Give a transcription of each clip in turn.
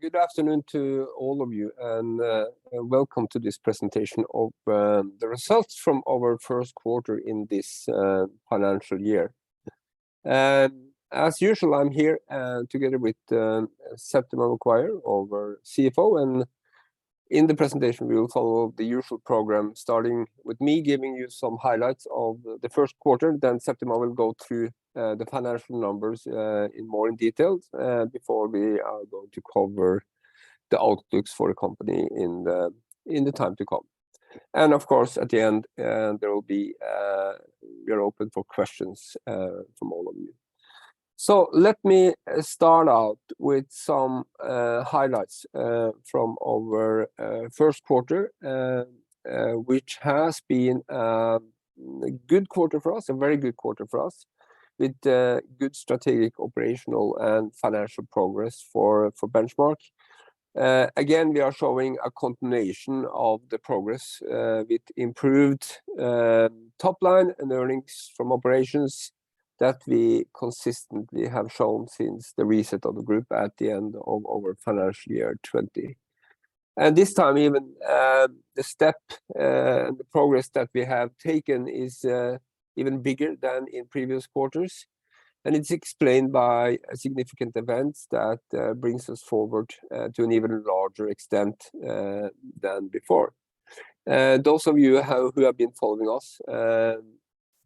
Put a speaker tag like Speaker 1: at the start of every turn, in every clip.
Speaker 1: Good afternoon to all of you, and welcome to this presentation of the results from our first quarter in this financial year. As usual, I'm here together with Septima Maguire, our CFO, and in the presentation we will follow the usual program, starting with me giving you some highlights of the first quarter. Then Septima will go through the financial numbers in more detail before we are going to cover the outlooks for the company in the time to come. And of course, at the end, there will be we are open for questions from all of you. So let me start out with some highlights from our first quarter, which has been a good quarter for us, a very good quarter for us, with good strategic, operational, and financial progress for Benchmark. Again, we are showing a continuation of the progress with improved top line and earnings from operations that we consistently have shown since the reset of the group at the end of our financial year 20. And this time even the step and the progress that we have taken is even bigger than in previous quarters. And it's explained by significant events that brings us forward to an even larger extent than before. Those of you who have been following us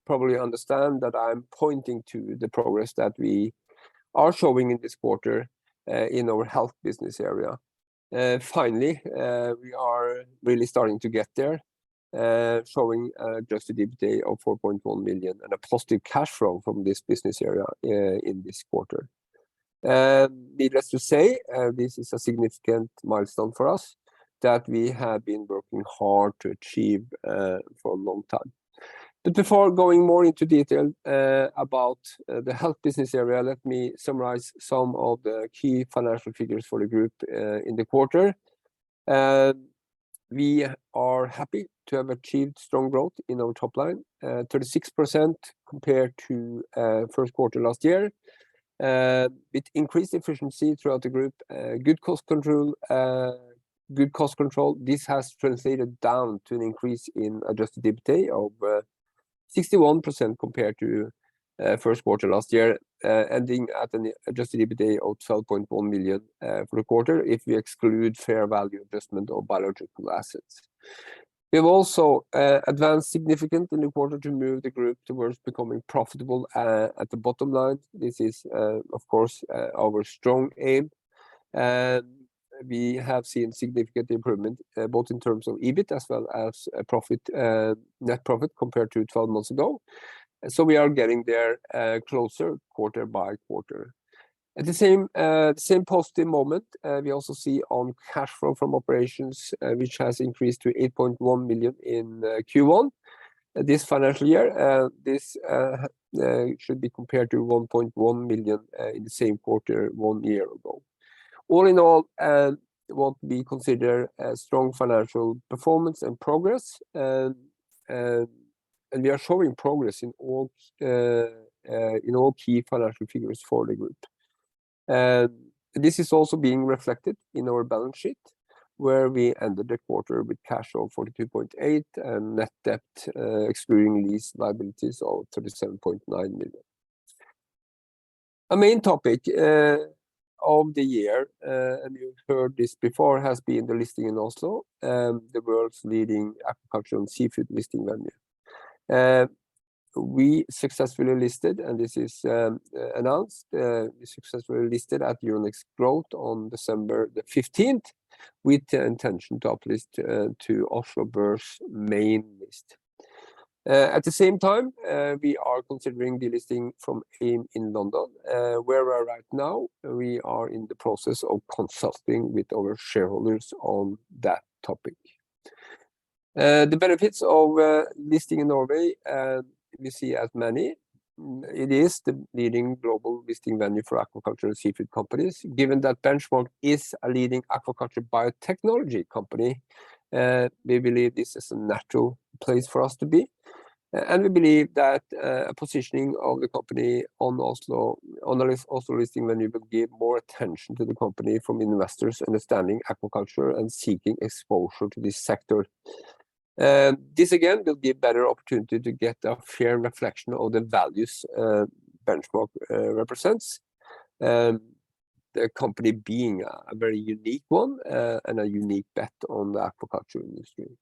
Speaker 1: probably understand that I'm pointing to the progress that we are showing in this quarter in our health business area. Finally, we are really starting to get there, showing adjusted EBITDA of 4.1 million and a positive cash flow from this business area in this quarter. Needless to say, this is a significant milestone for us that we have been working hard to achieve for a long time. But before going more into detail about the health business area, let me summarize some of the key financial figures for the group in the quarter. We are happy to have achieved strong growth in our top line, 36% compared to first quarter last year, with increased efficiency throughout the group, good cost control. This has translated down to an increase in adjusted EBITDA of 61% compared to first quarter last year, ending at an adjusted EBITDA of 12.1 million for the quarter if we exclude fair value adjustment of biological assets. We have also advanced significantly in the quarter to move the group towards becoming profitable at the bottom line. This is, of course, our strong aim. We have seen significant improvement both in terms of EBIT as well as net profit compared to 12 months ago. So we are getting there closer quarter by quarter. At the same positive moment, we also see on cash flow from operations, which has increased to 8.1 million in Q1 this financial year. This should be compared to 1.1 million in the same quarter 1 year ago. All in all, what we consider a strong financial performance and progress, and we are showing progress in all key financial figures for the group. This is also being reflected in our balance sheet, where we ended the quarter with cash of 42.8 and net debt excluding lease liabilities of 37.9 million. A main topic of the year, and you've heard this before, has been the listing in Oslo, the world's leading aquaculture and seafood listing venue. We successfully listed, and this is announced, we successfully listed at Euronext Growth on December the 15th, with the intention to uplist to Oslo Børs main list. At the same time, we are considering delisting from AIM in London, where we are right now. We are in the process of consulting with our shareholders on that topic. The benefits of listing in Norway, we see as many. It is the leading global listing venue for aquaculture and seafood companies. Given that Benchmark is a leading aquaculture biotechnology company, we believe this is a natural place for us to be. And we believe that a positioning of the company on the Oslo listing venue will give more attention to the company from investors understanding aquaculture and seeking exposure to this sector. This again will give better opportunity to get a fair reflection of the values Benchmark represents. The company being a very unique one and a unique bet on the aquaculture industry.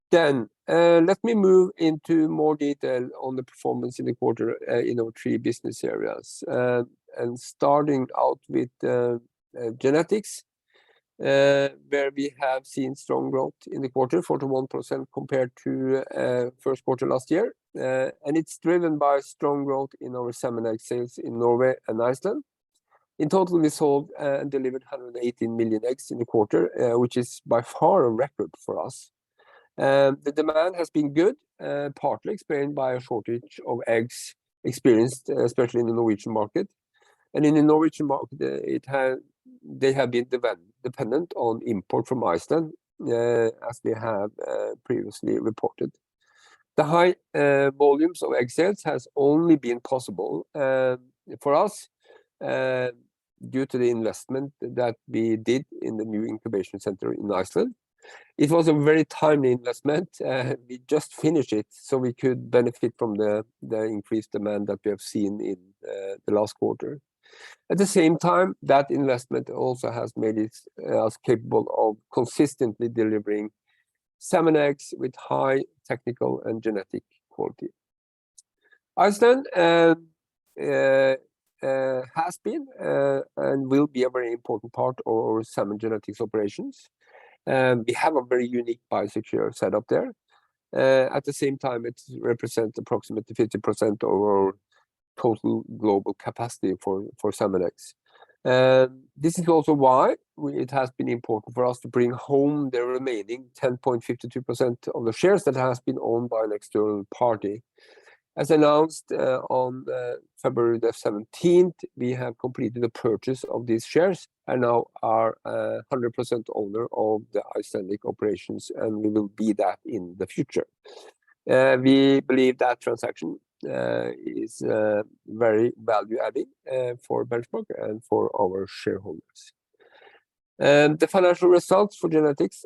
Speaker 1: Then let me move into more detail on the performance in the quarter in our three business areas. And starting out with genetics, where we have seen strong growth in the quarter, 41% compared to first quarter last year. And it's driven by strong growth in our salmon egg sales in Norway and Iceland. In total, we sold and delivered 118 million eggs in the quarter, which is by far a record for us. The demand has been good, partly explained by a shortage of eggs experienced, especially in the Norwegian market. And in the Norwegian market, they have been dependent on import from Iceland, as we have previously reported. The high volumes of egg sales has only been possible for us due to the investment that we did in the new incubation center in Iceland. It was a very timely investment. We just finished it, so we could benefit from the increased demand that we have seen in the last quarter. At the same time, that investment also has made us capable of consistently delivering salmon eggs with high technical and genetic quality. Iceland has been and will be a very important part of our salmon genetics operations. We have a very unique biosecure setup there. At the same time, it represents approximately 50% of our total global capacity for salmon eggs. This is also why it has been important for us to bring home the remaining 10.52% of the shares that has been owned by an external party. As announced on February the 17th, we have completed the purchase of these shares and now are 100% owner of the Icelandic operations, and we will be that in the future. We believe that transaction is very value-adding for Benchmark and for our shareholders. The financial results for genetics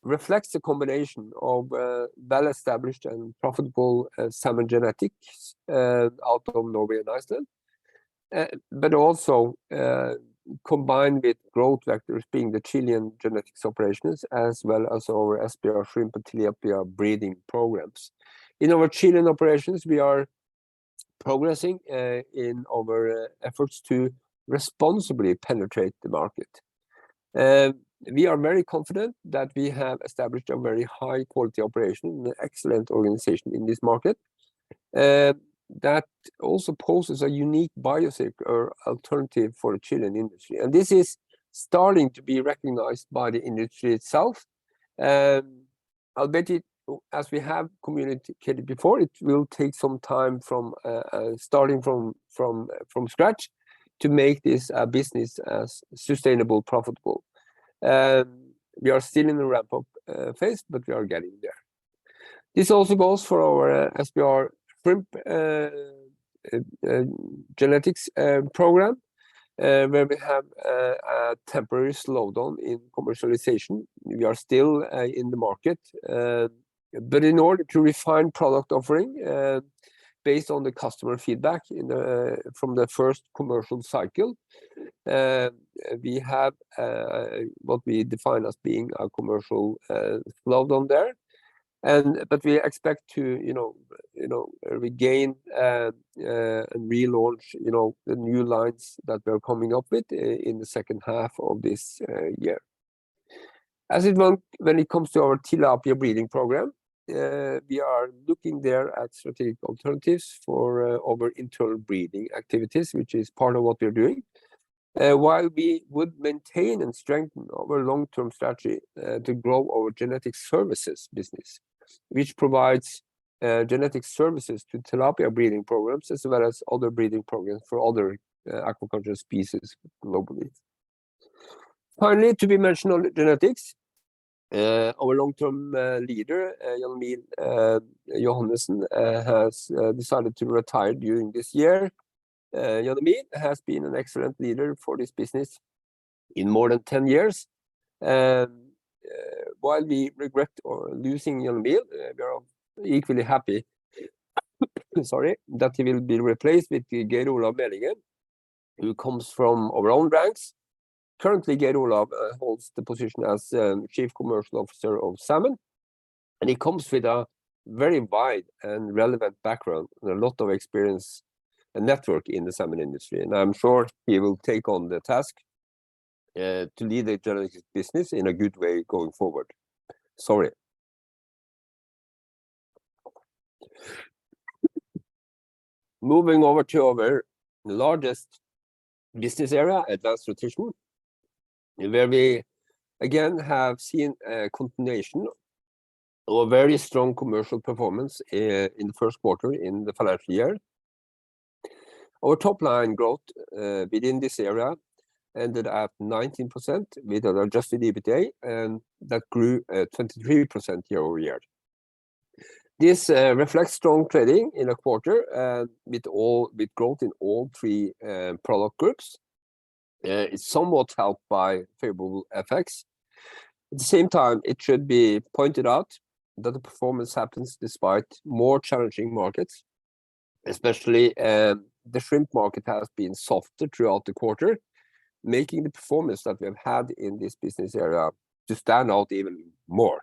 Speaker 1: reflects a combination of well-established and profitable salmon genetics out of Norway and Iceland, but also combined with growth vectors being the Chilean genetics operations, as well as our SPR shrimp and tilapia breeding programs. In our Chilean operations, we are progressing in our efforts to responsibly penetrate the market. We are very confident that we have established a very high quality operation and an excellent organization in this market. That also poses a unique biosecure alternative for the Chilean industry. And this is starting to be recognized by the industry itself. I'll bet it, as we have communicated before, it will take some time from starting from scratch to make this a business as sustainable, profitable. We are still in the ramp-up phase, but we are getting there. This also goes for our SPR shrimp genetics program, where we have a temporary slowdown in commercialization. We are still in the market, but in order to refine product offering based on the customer feedback from the first commercial cycle, we have what we define as being a commercial slowdown there. But we expect to regain and relaunch the new lines that we're coming up with in the second half of this year. When it comes to our tilapia breeding program, we are looking there at strategic alternatives for our internal breeding activities, which is part of what we're doing, while we would maintain and strengthen our long-term strategy to grow our genetic services business, which provides genetic services to tilapia breeding programs as well as other breeding programs for other aquaculture species globally. Finally, to be mentioned on genetics, Our long-term leader, Jan Emil Johannessen, has decided to retire during this year. Jan Emil has been an excellent leader for this business in more than 10 years. While we regret losing Jan Emil, we are equally happy sorry, that he will be replaced with Geir Olav Mehlingen, who comes from our own ranks. Currently, Geir Olav holds the position as Chief Commercial Officer of Salmon, and he comes with a very wide and relevant background and a lot of experience and network in the salmon industry. And I'm sure he will take on the task to lead the genetics business in a good way going forward. Sorry. Moving over to our largest business area, advanced nutrition, where we again have seen a continuation of a very strong commercial performance in the first quarter in the financial year. Our top line growth within this area ended at 19% with an adjusted EBITDA, and that grew 23% year over year. This reflects strong trading in a quarter with growth in all three product groups. It's somewhat helped by favorable effects. At the same time, it should be pointed out that the performance happens despite more challenging markets, especially the shrimp market has been softer throughout the quarter, making the performance that we have had in this business area to stand out even more.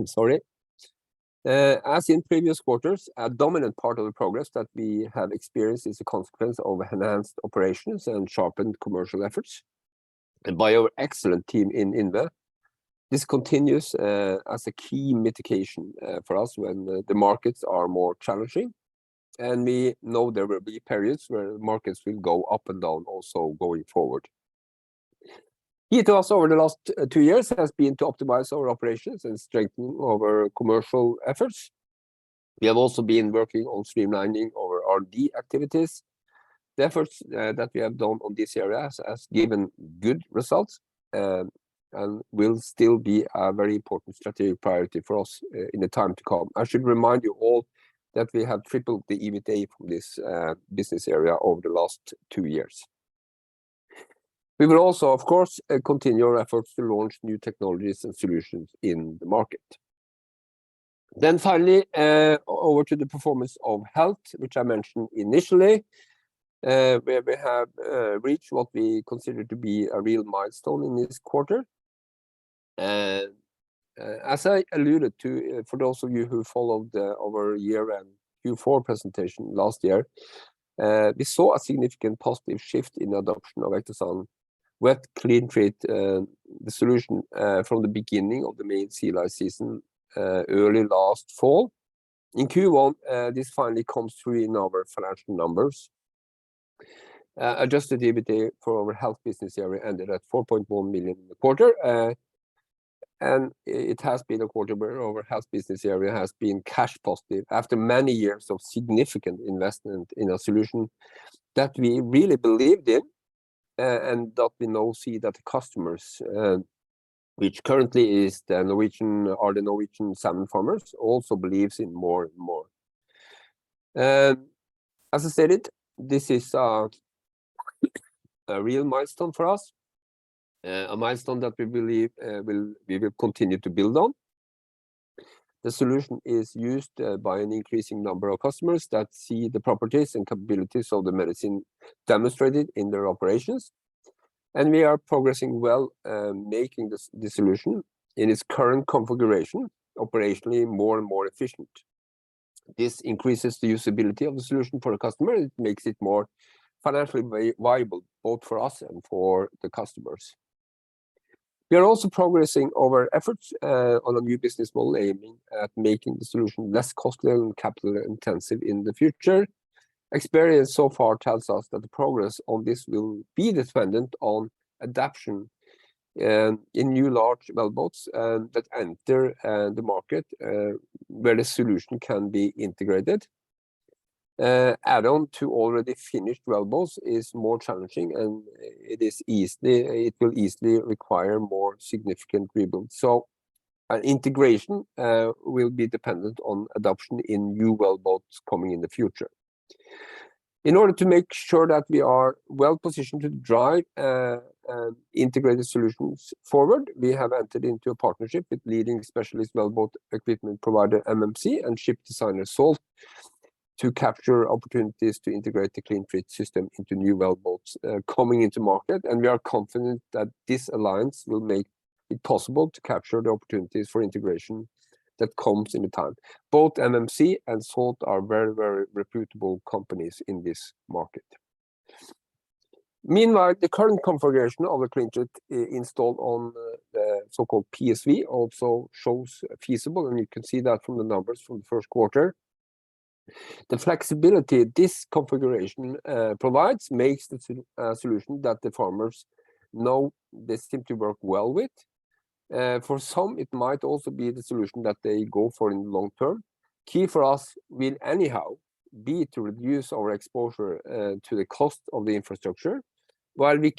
Speaker 1: Sorry. As in previous quarters, a dominant part of the progress that we have experienced is a consequence of enhanced operations and sharpened commercial efforts. And by our excellent team in INVE, this continues as a key mitigation for us when the markets are more challenging. And we know there will be periods where markets will go up and down also going forward. Key to us over the last 2 years has been to optimize our operations and strengthen our commercial efforts. We have also been working on streamlining our R&D activities. The efforts that we have done on this area has given good results and will still be a very important strategic priority for us in the time to come. I should remind you all that we have tripled the EBITDA from this business area over the last 2 years. We will also, of course, continue our efforts to launch new technologies and solutions in the market. Then finally, over to the performance of health, which I mentioned initially, where we have reached what we consider to be a real milestone in this quarter. As I alluded to, for those of you who followed our year-end Q4 presentation last year, we saw a significant positive shift in the adoption of Ectosan Vet CleanTreat, the solution from the beginning of the main sea lice season early last fall. In Q1, this finally comes through in our financial numbers. Adjusted EBITDA for our health business area ended at 4.1 million in the quarter. And it has been a quarter where our health business area has been cash positive after many years of significant investment in a solution that we really believed in and that we now see that the customers, which currently is the Norwegian salmon farmers, also believes in more and more. As I stated, this is a real milestone for us. A milestone that we believe we will continue to build on. The solution is used by an increasing number of customers that see the properties and capabilities of the medicine demonstrated in their operations. And we are progressing well, making the solution in its current configuration operationally more and more efficient. This increases the usability of the solution for the customer. It makes it more financially viable, both for us and for the customers. We are also progressing our efforts on a new business model aiming at making the solution less costly and capital intensive in the future. Experience so far tells us that the progress on this will be dependent on adaptation in new large wellboats that enter the market where the solution can be integrated. Add-on to already finished wellboats is more challenging, and it will easily require more significant rebuild. So integration will be dependent on adoption in new wellboats coming in the future. In order to make sure that we are well positioned to drive integrated solutions forward, we have entered into a partnership with leading specialist wellboat equipment provider MMC and ship designer Salt to capture opportunities to integrate the CleanTreat system into new wellboats coming into market. And we are confident that this alliance will make it possible to capture the opportunities for integration that comes in the time. Both MMC and Salt are very, very reputable companies in this market. Meanwhile, the current configuration of the CleanTreat installed on the so-called PSV also shows feasible, and you can see that from the numbers from the first quarter. The flexibility this configuration provides makes the solution that the farmers know they seem to work well with. For some, it might also be the solution that they go for in the long term. Key for us will anyhow be to reduce our exposure to the cost of the infrastructure, while we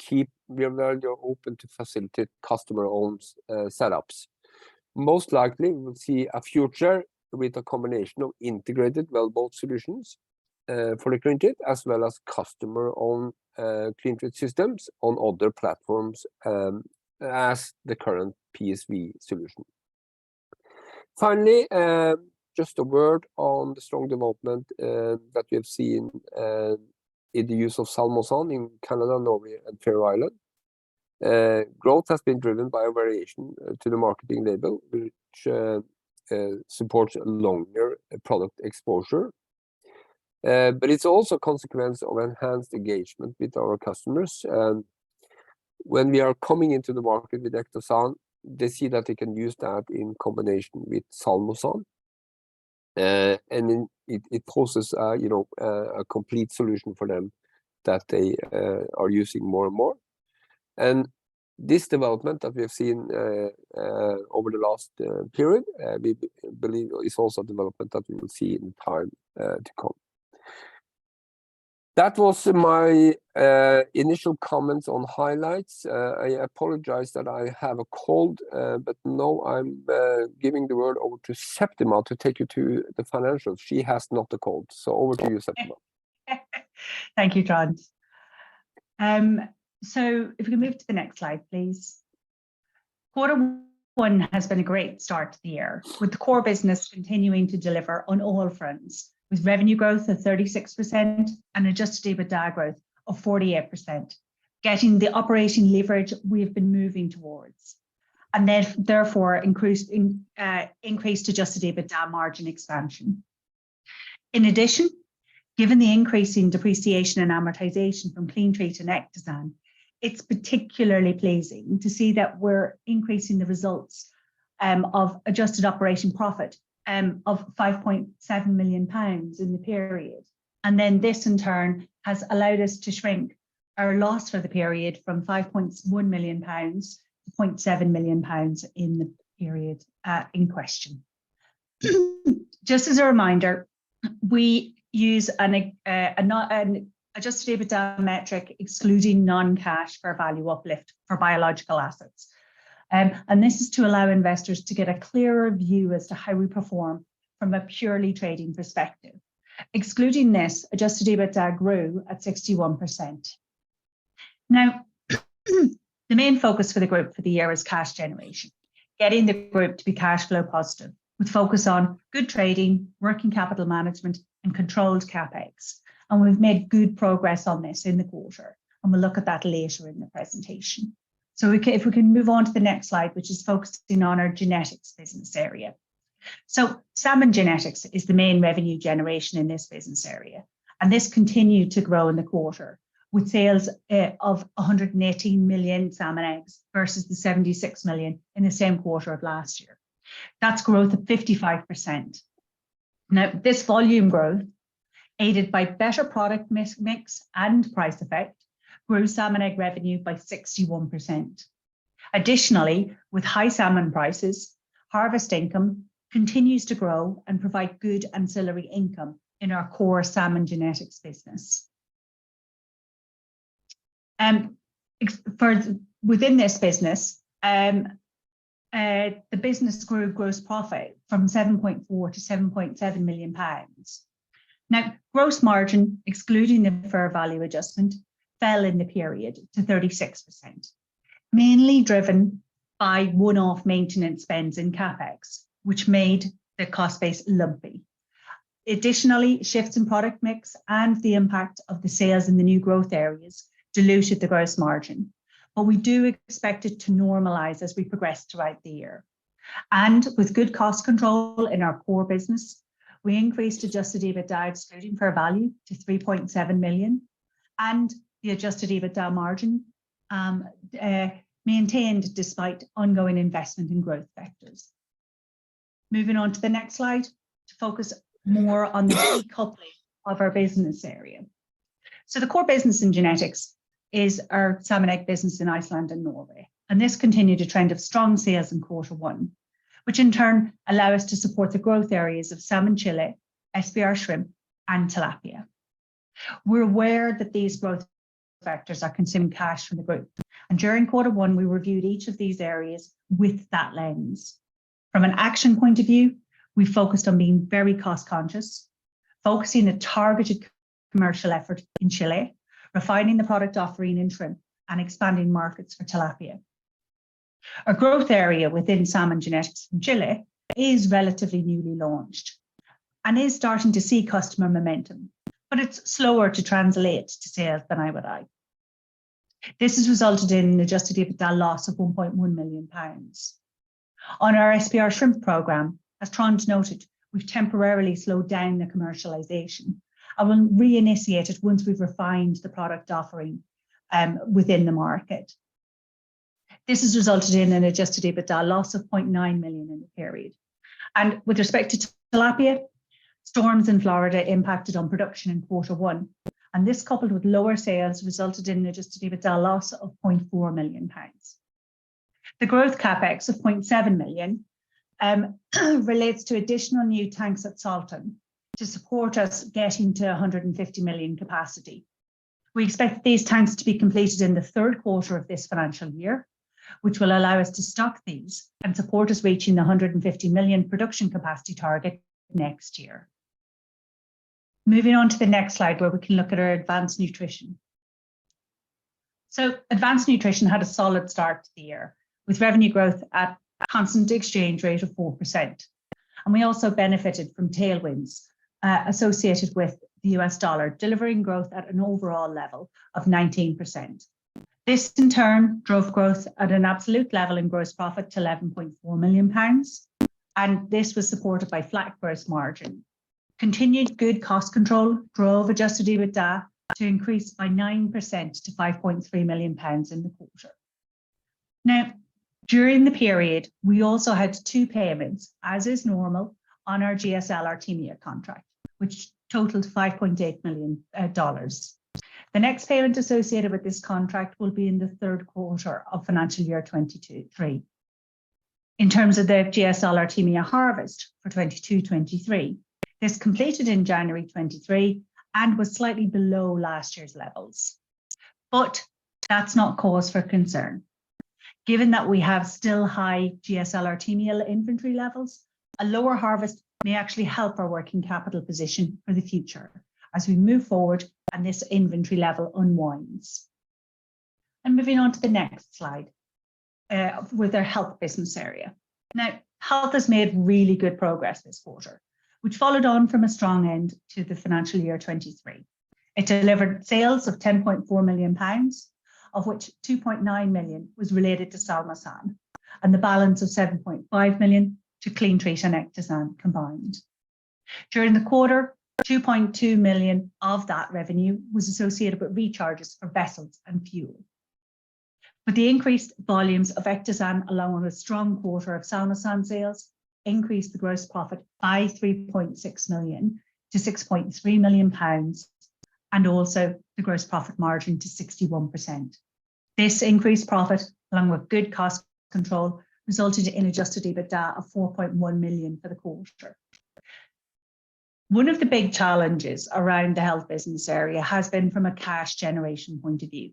Speaker 1: are very open to facilitate customer-owned setups. Most likely, we will see a future with a combination of integrated wellboat solutions for the CleanTreat, as well as customer-owned CleanTreat systems on other platforms as the current PSV solution. Finally, just a word on the strong development that we have seen in the use of Salmosan in Canada, Norway, and Faroe Islands. Growth has been driven by a variation to the marketing label, which supports a longer product exposure. But it's also a consequence of enhanced engagement with our customers. When we are coming into the market with Ectosan, they see that they can use that in combination with Salmosan. And it poses a complete solution for them that they are using more and more. And this development that we have seen over the last period, we believe is also a development that we will see in time to come. That was my initial comments on highlights. I apologize that I have a cold, but now I'm giving the word over to Septima to take you to the financials. She has not a cold, so over to you, Septima.
Speaker 2: Thank you, Trond. So if we can move to the next slide, please. Quarter one has been a great start to the year, with the core business continuing to deliver on all fronts, with revenue growth of 36% and adjusted EBITDA growth of 48%, getting the operation leverage we've been moving towards, and then therefore increased adjusted EBITDA margin expansion. In addition, given the increase in depreciation and amortization from CleanTreat and Ectosan, it's particularly pleasing to see that we're increasing the results of adjusted operating profit of £5.7 million in the period. And then this in turn has allowed us to shrink our loss for the period from £5.1 million to £0.7 million in the period in question. Just as a reminder, we use an adjusted EBITDA metric excluding non-cash fair value uplift for biological assets. And this is to allow investors to get a clearer view as to how we perform from a purely trading perspective. Excluding this, adjusted EBITDA grew at 61%. Now, the main focus for the group for the year is cash generation, getting the group to be cash flow positive, with focus on good trading, working capital management, and controlled CapEx. And we've made good progress on this in the quarter, and we'll look at that later in the presentation. So if we can move on to the next slide, which is focusing on our genetics business area. So salmon genetics is the main revenue generation in this business area, and this continued to grow in the quarter, with sales of 118 million salmon eggs versus the 76 million in the same quarter of last year. That's growth of 55%. Now, this volume growth, aided by better product mix and price effect, grew salmon egg revenue by 61%. Additionally, with high salmon prices, harvest income continues to grow and provide good ancillary income in our core salmon genetics business. Within this business, the business grew gross profit from 7.4 to 7.7 million pounds. Now, gross margin, excluding the fair value adjustment, fell in the period to 36%, mainly driven by one-off maintenance spends in CapEx, which made the cost base lumpy. Additionally, shifts in product mix and the impact of the sales in the new growth areas diluted the gross margin, but we do expect it to normalise as we progress throughout the year. And with good cost control in our core business, we increased adjusted EBITDA excluding fair value to 3.7 million, and the adjusted EBITDA margin maintained despite ongoing investment in growth vectors. Moving on to the next slide to focus more on the decoupling of our business area. So the core business in genetics is our salmon egg business in Iceland and Norway, and this continued a trend of strong sales in Q1, which in turn allow us to support the growth areas of salmon Chile, SPR shrimp, and tilapia. We're aware that these growth vectors are consuming cash from the group, and during Q1 we reviewed each of these areas with that lens. From an action point of view, we focused on being very cost conscious, focusing a targeted commercial effort in Chile, refining the product offering in shrimp, and expanding markets for tilapia. Our growth area within salmon genetics from Chile is relatively newly launched and is starting to see customer momentum, but it's slower to translate to sales than I would like. This has resulted in an adjusted EBITDA loss of 1.1 million pounds. On our SPR shrimp programme, as Trond noted, we've temporarily slowed down the commercialisation and will reinitiate it once we've refined the product offering within the market. This has resulted in an adjusted EBITDA loss of 0.9 million in the period. And with respect to tilapia, storms in Florida impacted on production in Q1, and this coupled with lower sales resulted in an adjusted EBITDA loss of 0.4 million pounds. The growth CapEx of 0.7 million relates to additional new tanks at Salton to support us getting to 150 million capacity. We expect these tanks to be completed in the third quarter of this financial year, which will allow us to stock these and support us reaching the 150 million production capacity target next year. Moving on to the next slide where we can look at our advanced nutrition. So advanced nutrition had a solid start to the year with revenue growth at constant exchange rate of 4%. And we also benefited from tailwinds associated with the US dollar, delivering growth at an overall level of 19%. This in turn drove growth at an absolute level in gross profit to 11.4 million pounds. And this was supported by flat gross margin. Continued good cost control drove adjusted EBITDA to increase by 9% to 5.3 million pounds in the quarter. Now, during the period, we also had two payments, as is normal, on our GSL Artemia contract, which totaled $5.8 million. The next payment associated with this contract will be in the third quarter of financial year 2023. In terms of the GSL Artemia harvest for 22-23, this completed in January 23 and was slightly below last year's levels. But that's not cause for concern. Given that we have still high GSL Artemia inventory levels, a lower harvest may actually help our working capital position for the future as we move forward and this inventory level unwinds. And moving on to the next slide with our health business area. Now, health has made really good progress this quarter, which followed on from a strong end to the financial year 23. It delivered sales of 10.4 million pounds, of which 2.9 million was related to Salmosan, and the balance of 7.5 million to CleanTreat and Ectosan combined. During the quarter, 2.2 million of that revenue was associated with recharges for vessels and fuel. But the increased volumes of Ectosan, along with a strong quarter of Salmosan sales, increased the gross profit by 3.6 million to 6.3 million pounds, and also the gross profit margin to 61%. This increased profit, along with good cost control, resulted in adjusted EBITDA of 4.1 million for the quarter. One of the big challenges around the health business area has been from a cash generation point of view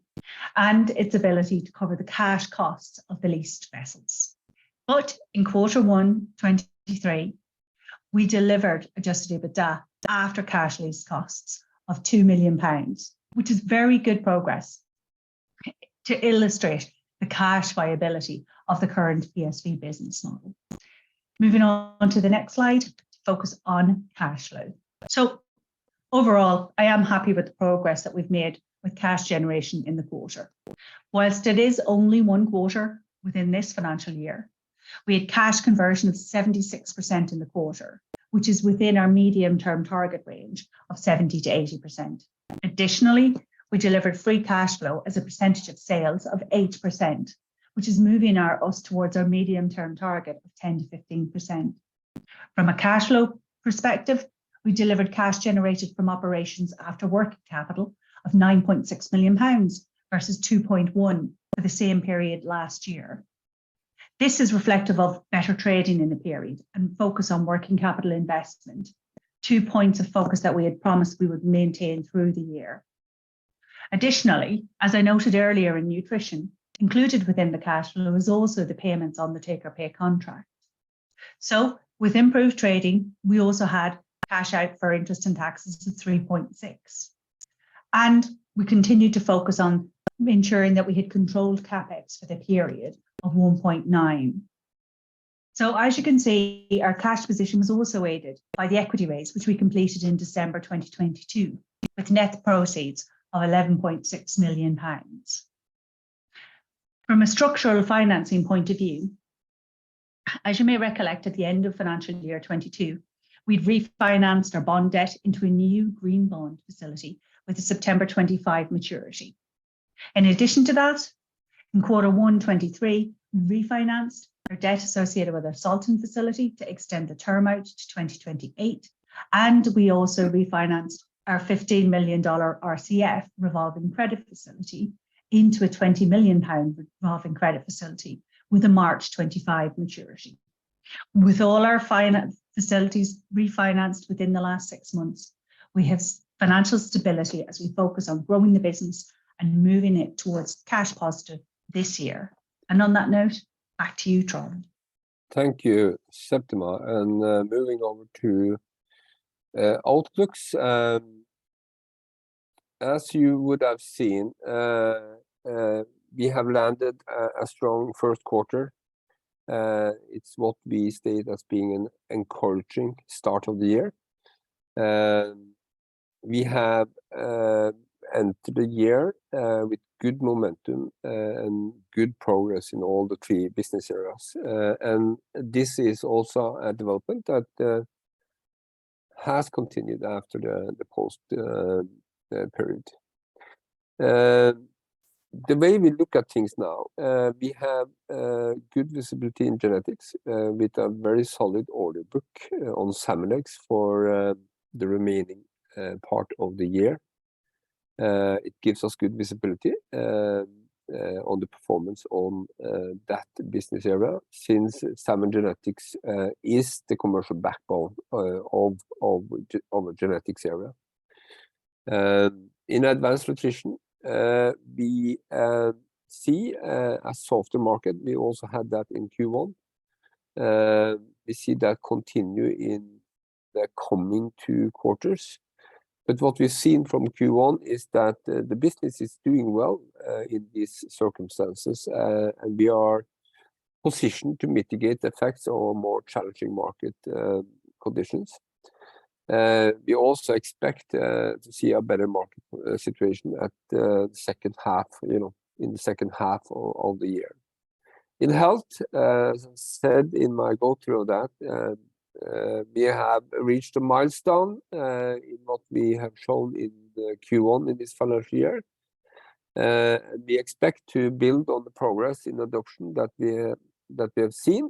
Speaker 2: and its ability to cover the cash costs of the leased vessels. But in Q1 23, we delivered adjusted EBITDA after cash lease costs of £2 million, which is very good progress to illustrate the cash viability of the current PSV business model. Moving on to the next slide, focus on cash flow. So overall, I am happy with the progress that we've made with cash generation in the quarter. Whilst it is only one quarter within this financial year, we had cash conversion of 76% in the quarter, which is within our medium-term target range of 70 to 80%. Additionally, we delivered free cash flow as a percentage of sales of 8%, which is moving us towards our medium-term target of 10 to 15%. From a cash flow perspective, we delivered cash generated from operations after working capital of £9.6 million versus 2.1 for the same period last year. This is reflective of better trading in the period and focus on working capital investment, 2 points of focus that we had promised we would maintain through the year. Additionally, as I noted earlier in nutrition, included within the cash flow is also the payments on the take-or-pay contract. So with improved trading, we also had cash out for interest and taxes of 3.6. And we continued to focus on ensuring that we had controlled capex for the period of 1.9. So as you can see, our cash position was also aided by the equity raise, which we completed in December 2022, with net proceeds of £11.6 million. From a structural financing point of view, as you may recollect, at the end of financial year 22, we'd refinanced our bond debt into a new green bond facility with a September 25 maturity. In addition to that, in Q1 23, we refinanced our debt associated with our Salton facility to extend the term out to 2028. And we also refinanced our $15 million RCF revolving credit facility into a £20 million revolving credit facility with a March 25 maturity. With all our facilities refinanced within the last 6 months, we have financial stability as we focus on growing the business and moving it towards cash positive this year. And on that note, back to you, Trond.
Speaker 1: Thank you, Septima. And moving over to outlooks. As you would have seen, we have landed a strong first quarter. It's what we state as being an encouraging start of the year. We have entered the year with good momentum and good progress in all the 3 business areas. And this is also a development that has continued after the post period. The way we look at things now, we have good visibility in genetics with a very solid order book on salmon eggs for the remaining part of the year. It gives us good visibility on the performance on that business area, since salmon genetics is the commercial backbone of a genetics area. In advanced nutrition, we see a softer market. We also had that in Q1. We see that continue in the coming 2 quarters. But what we've seen from Q1 is that the business is doing well in these circumstances, and we are positioned to mitigate the effects of more challenging market conditions. We also expect to see a better market situation at the second half, in the second half of the year. In health, as I said in my go-through of that, we have reached a milestone in what we have shown in the Q1 in this financial year. We expect to build on the progress in adoption that we have seen.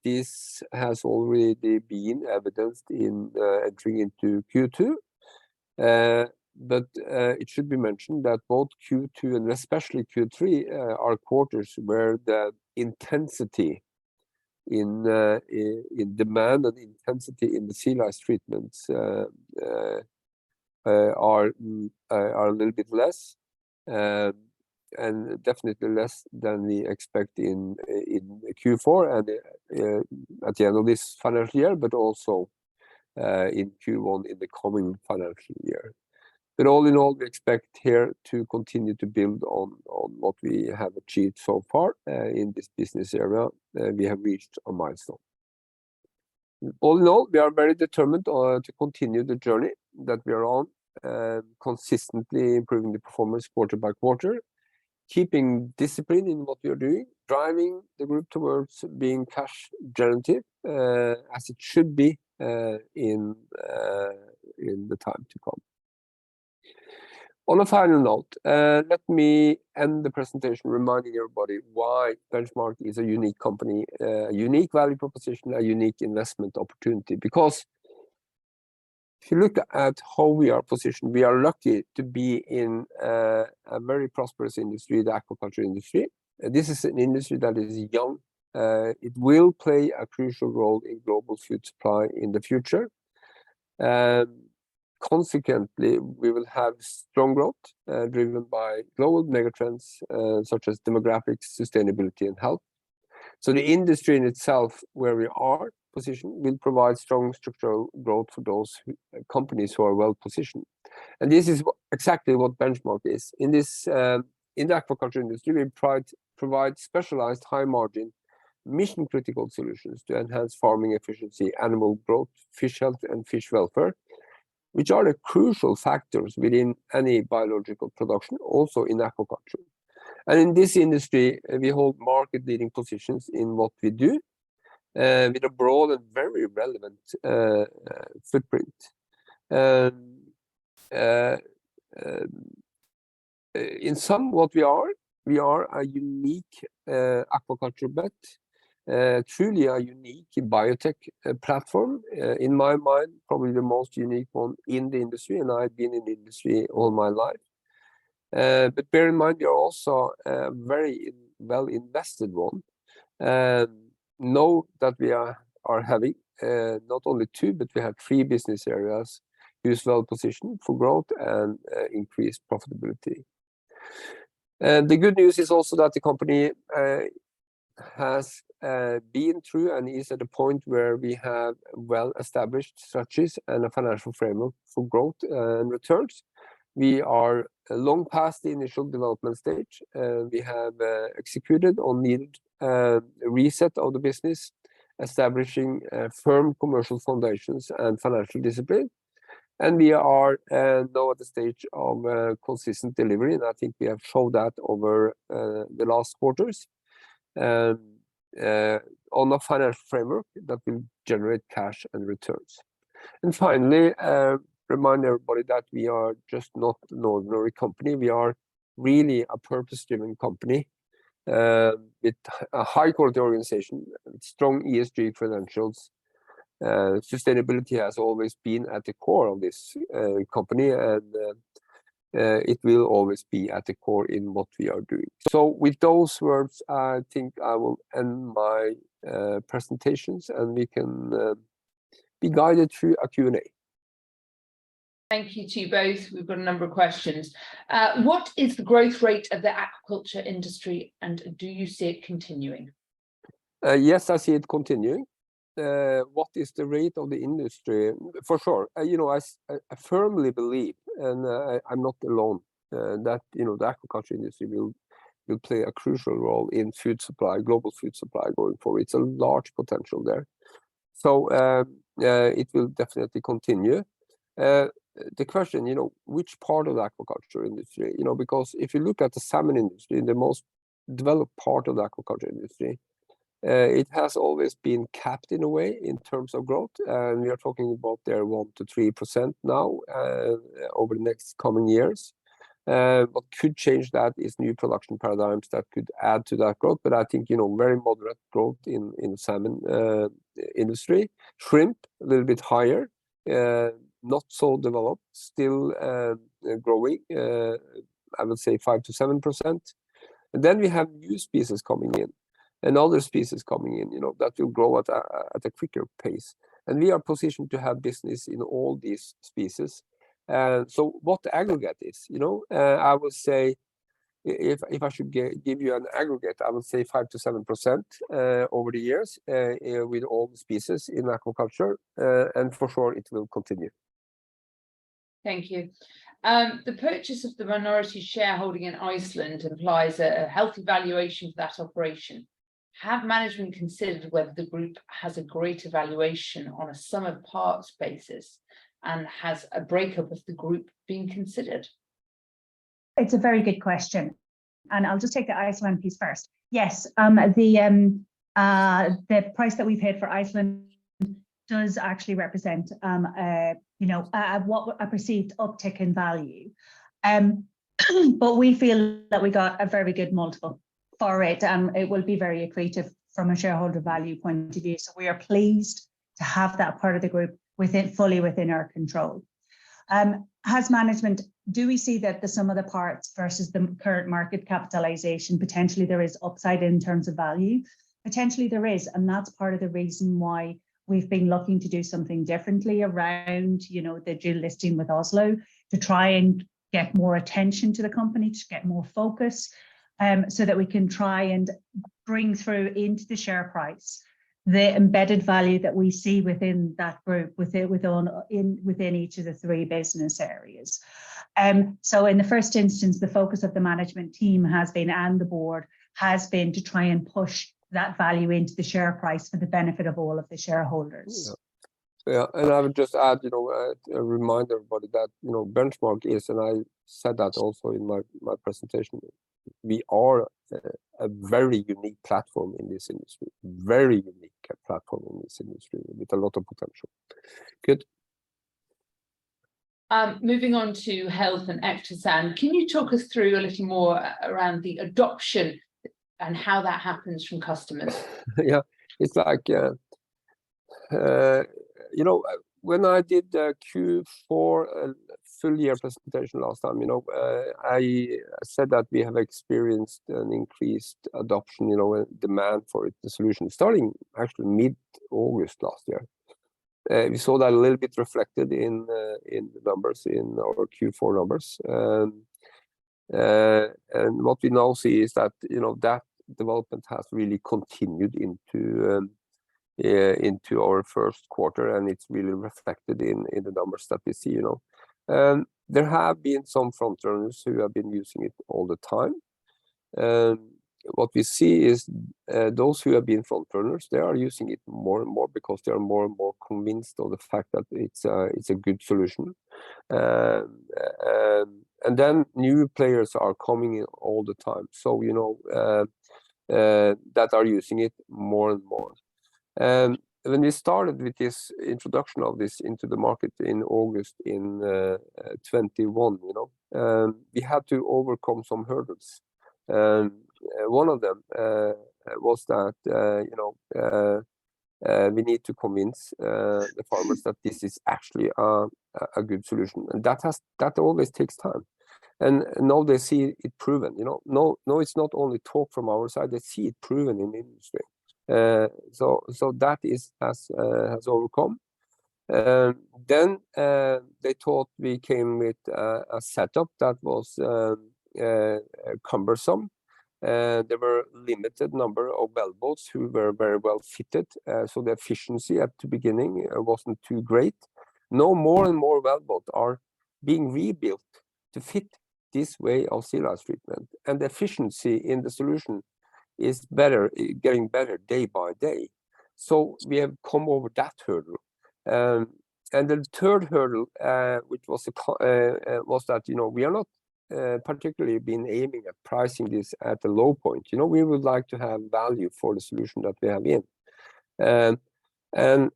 Speaker 1: This has already been evidenced in entering into Q2. But it should be mentioned that both Q2 and especially Q3 are quarters where the intensity in demand and intensity in the sea lice treatments are a little bit less, and definitely less than we expect in Q4 and at the end of this financial year, but also in Q1 in the coming financial year. But all in all, we expect here to continue to build on what we have achieved so far in this business area. We have reached a milestone. All in all, we are very determined to continue the journey that we are on, consistently improving the performance quarter by quarter, keeping discipline in what we are doing, driving the group towards being cash generative, as it should be in the time to come. On a final note, let me end the presentation reminding everybody why Benchmark is a unique company, a unique value proposition, a unique investment opportunity. Because if you look at how we are positioned, we are lucky to be in a very prosperous industry, the aquaculture industry. This is an industry that is young. It will play a crucial role in global food supply in the future. Consequently, we will have strong growth driven by global megatrends such as demographics, sustainability, and health. So the industry in itself, where we are positioned, will provide strong structural growth for those companies who are well positioned. And this is exactly what Benchmark is. In this in the aquaculture industry, we provide specialized, high-margin, mission-critical solutions to enhance farming efficiency, animal growth, fish health, and fish welfare, which are the crucial factors within any biological production, also in aquaculture. And in this industry, we hold market-leading positions in what we do, with a broad and very relevant footprint. In sum, what we are a unique aquaculture bet. Truly a unique biotech platform, in my mind, probably the most unique one in the industry, and I've been in the industry all my life. But bear in mind, we are also a very well invested one. Know that we are having not only two, but we have three business areas who's well positioned for growth and increased profitability. The good news is also that the company has been through and is at a point where we have well-established strategies and a financial framework for growth and returns. We are long past the initial development stage. We have executed on needed reset of the business, establishing firm commercial foundations and financial discipline. And we are now at the stage of consistent delivery, and I think we have showed that over the last quarters. On a financial framework that will generate cash and returns. And finally, remind everybody that we are just not an ordinary company. We are really a purpose-driven company with a high-quality organization, with strong ESG credentials. Sustainability has always been at the core of this company, and it will always be at the core in what we are doing. So with those words, I think I will end my presentations, and we can be guided through a Q&A.
Speaker 3: Thank you to you both. We've got a number of questions. What is the growth rate of the aquaculture industry, and do you see it continuing?
Speaker 1: Yes, I see it continuing. What is the rate of the industry? For sure, I firmly believe, and I'm not alone, that the aquaculture industry will play a crucial role in food supply, global food supply going forward. It's a large potential there. So it will definitely continue. The question, which part of the aquaculture industry? Because if you look at the salmon industry, the most developed part of the aquaculture industry, it has always been capped in a way in terms of growth, and we are talking about their 1 to 3% now over the next coming years. What could change that is new production paradigms that could add to that growth, but I think very moderate growth in salmon industry. Shrimp a little bit higher, not so developed, still growing. I would say 5 to 7%. And then we have new species coming in. and other species coming in, that will grow at a quicker pace. And we are positioned to have business in all these species. So what the aggregate is, I would say, if I should give you an aggregate, I would say 5 to 7% over the years with all the species in aquaculture, and for sure it will continue.
Speaker 3: Thank you. The purchase of the minority shareholding in Iceland implies a healthy valuation for that operation. Have management considered whether the group has a greater valuation on a sum of parts basis, and has a breakup of the group been considered?
Speaker 2: It's a very good question, and I'll just take the Iceland piece first. Yes, the price that we paid for Iceland does actually represent a perceived uptick in value, but we feel that we got a very good multiple for it, and it will be very accretive from a shareholder value point of view. So we are pleased to have that part of the group fully within our control. As management, do we see that the sum of the parts versus the current market capitalization, potentially there is upside in terms of value? Potentially there is, and that's part of the reason why we've been looking to do something differently around, the dual listing with Oslo, to try and get more attention to the company, to get more focus, so that we can try and bring through into the share price the embedded value that we see within that group, within each of the three business areas. So in the first instance, the focus of the management team has been, and the board has been, to try and push that value into the share price for the benefit of all of the shareholders.
Speaker 1: Yeah, and I would just add, remind everybody that, benchmark is, and I said that also in my presentation, we are a very unique platform in this industry, very unique platform in this industry with a lot of potential. Good.
Speaker 3: Moving on to health and Ectosan, can you talk us through a little more around the adoption and how that happens from customers?
Speaker 1: Yeah, it's like, when I did the Q4 full year presentation last time, I said that we have experienced an increased adoption, and demand for the solution starting actually mid-August last year. We saw that a little bit reflected in the numbers, in our Q4 numbers. And what we now see is that, that development has really continued into our first quarter, and it's really reflected in the numbers that we see. There have been some front runners who have been using it all the time. What we see is those who have been front runners, they are using it more and more because they are more and more convinced of the fact that it's a good solution. And then new players are coming in all the time, so that are using it more and more. When we started with this introduction of this into the market in August in 21, we had to overcome some hurdles. One of them was that we need to convince the farmers that this is actually a good solution, and that always takes time. And now they see it proven. No, it's not only talk from our side; they see it proven in the industry. So that has overcome. Then they thought we came with a setup that was cumbersome. There were limited number of wellboats who were very well fitted, so the efficiency at the beginning wasn't too great. No, more and more wellboats are being rebuilt to fit this way of sea lice treatment, and the efficiency in the solution is getting better day by day. So we have come over that hurdle. And the third hurdle, which was that we are not particularly been aiming at pricing this at a low point. We would like to have value for the solution that we have in. And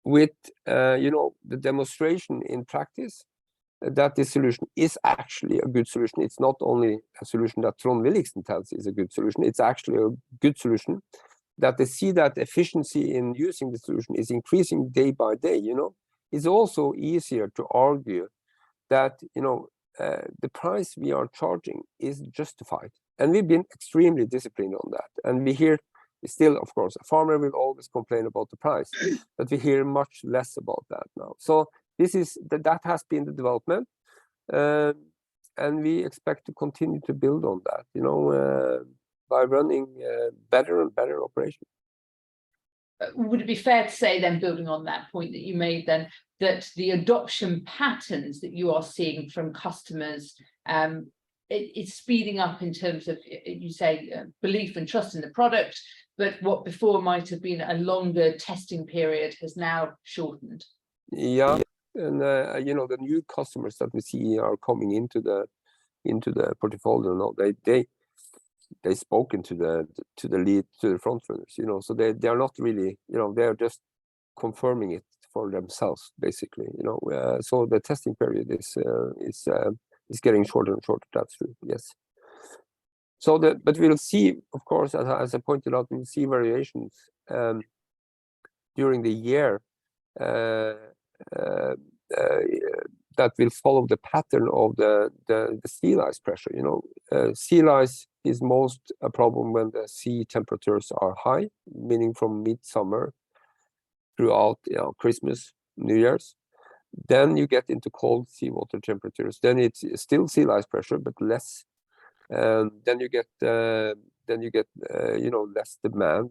Speaker 1: with the demonstration in practice that this solution is actually a good solution. It's not only a solution that Trond Williksen tells is a good solution, it's actually a good solution, that they see that efficiency in using the solution is increasing day by day. It's also easier to argue that the price we are charging is justified, and we've been extremely disciplined on that. And we hear Still, of course, a farmer will always complain about the price, but we hear much less about that now. So that has been the development, and we expect to continue to build on that, by running better and better operations.
Speaker 3: Would it be fair to say then, building on that point that you made then, that the adoption patterns that you are seeing from customers, it's speeding up in terms of, you say, belief and trust in the product, but what before might have been a longer testing period has now shortened?
Speaker 1: Yeah, and the new customers that we see are coming into the portfolio now. They spoken to the front runners, so they are not really, they are just confirming it for themselves, basically, so the testing period is getting shorter and shorter. That's true, yes. So but we'll see, of course, as I pointed out, we'll see variations during the year that will follow the pattern of the sea lice pressure. Sea lice is most a problem when the sea temperatures are high, meaning from midsummer throughout Christmas, New Year's. Then you get into cold seawater temperatures. Then it's still sea lice pressure, but less. Then you get less demand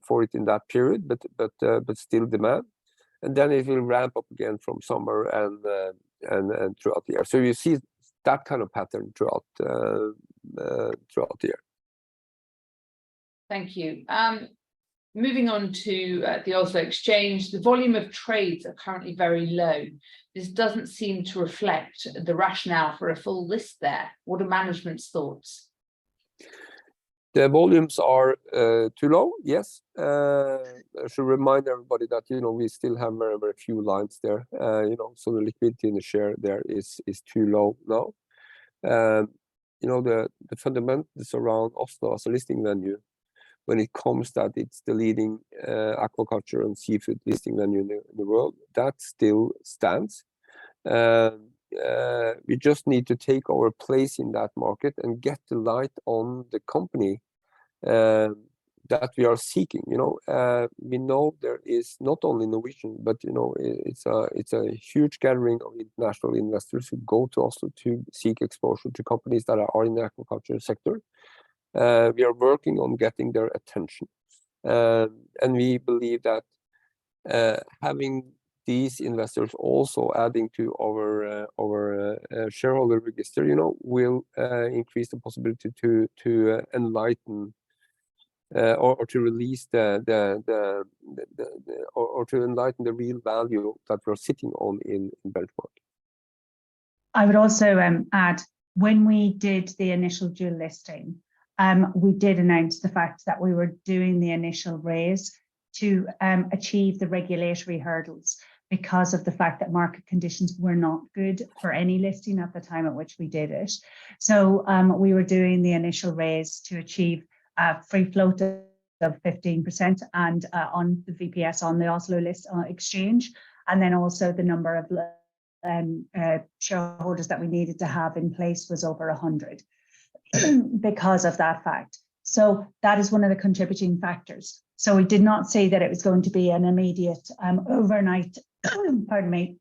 Speaker 1: for it in that period, but still demand. And then it will ramp up again from summer and throughout the year. So you see that kind of pattern throughout the year.
Speaker 3: Thank you. Moving on to the Oslo Exchange, the volume of trades are currently very low. This doesn't seem to reflect the rationale for a full list there. What are management's thoughts?
Speaker 1: The volumes are too low, yes. I should remind everybody that we still have very, very few lines there. So the liquidity in the share there is too low now. The fundamentals around Oslo as a listing venue, when it comes that it's the leading aquaculture and seafood listing venue in the world, that still stands. We just need to take our place in that market and get the light on the company that we are seeking. We know there is not only Norwegian, but it's a huge gathering of international investors who go to Oslo to seek exposure to companies that are in the aquaculture sector. We are working on getting their attention, and we believe that having these investors also adding to our shareholder register, will increase the possibility to enlighten or to release or to enlighten the real value that we're sitting on in benchmark.
Speaker 2: I would also add, when we did the initial dual listing, we did announce the fact that we were doing the initial raise to achieve the regulatory hurdles, because of the fact that market conditions were not good for any listing at the time at which we did it. So we were doing the initial raise to achieve a free float of 15% and on the VPS on the Oslo Exchange, and then also the number of shareholders that we needed to have in place was over 100 because of that fact. So that is one of the contributing factors. So we did not say that it was going to be an immediate overnight improvement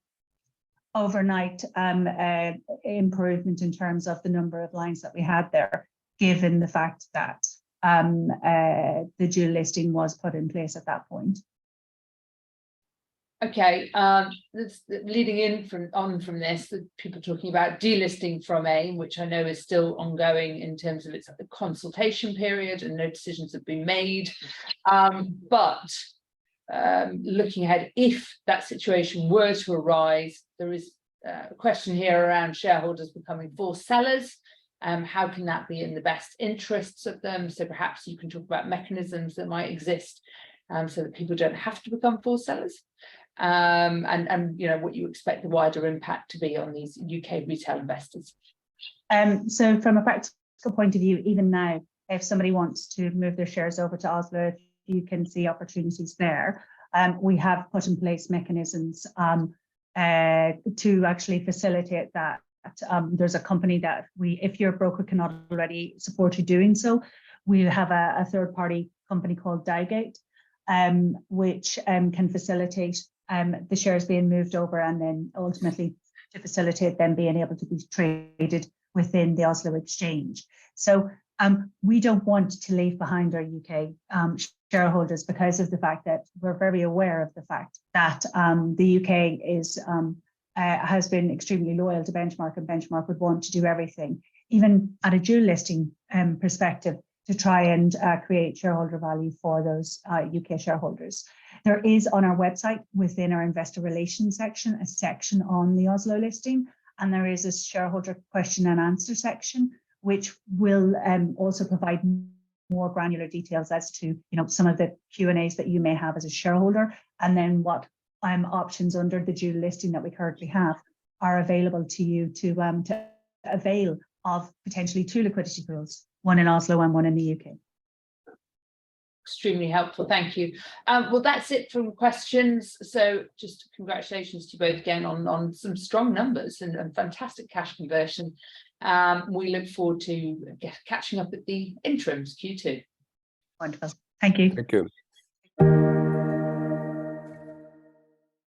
Speaker 2: in terms of the number of lines that we had there, given the fact that the dual listing was put in place at that point.
Speaker 3: Okay, leading in from this, people talking about delisting from AIM, which I know is still ongoing in terms of its consultation period and no decisions have been made. But looking ahead, if that situation were to arise, there is a question here around shareholders becoming forced sellers. How can that be in the best interests of them? So perhaps you can talk about mechanisms that might exist so that people don't have to become forced sellers. And what you expect the wider impact to be on these UK retail investors.
Speaker 2: So from a practical point of view, even now, if somebody wants to move their shares over to Oslo, you can see opportunities there. We have put in place mechanisms to actually facilitate that. There's a company that if your broker cannot already support you doing so, we have a third party company called Dygate, which can facilitate the shares being moved over and then ultimately to facilitate them being able to be traded within the Oslo Exchange. So we don't want to leave behind our UK shareholders because of the fact that we're very aware of the fact that the UK is has been extremely loyal to Benchmark, and Benchmark would want to do everything, even at a dual listing perspective, to try and create shareholder value for those UK shareholders. There is on our website, within our investor relations section, a section on the Oslo listing, and there is a shareholder question and answer section, which will also provide more granular details as to some of the Q&As that you may have as a shareholder, and then what options under the dual listing that we currently have are available to you to avail of potentially 2 liquidity pools, one in Oslo and one in the UK.
Speaker 3: Extremely helpful, thank you. Well, that's it from questions. So just congratulations to you both again on some strong numbers and fantastic cash conversion. We look forward to catching up at the interims Q2.
Speaker 2: Wonderful, thank you.
Speaker 1: Thank you.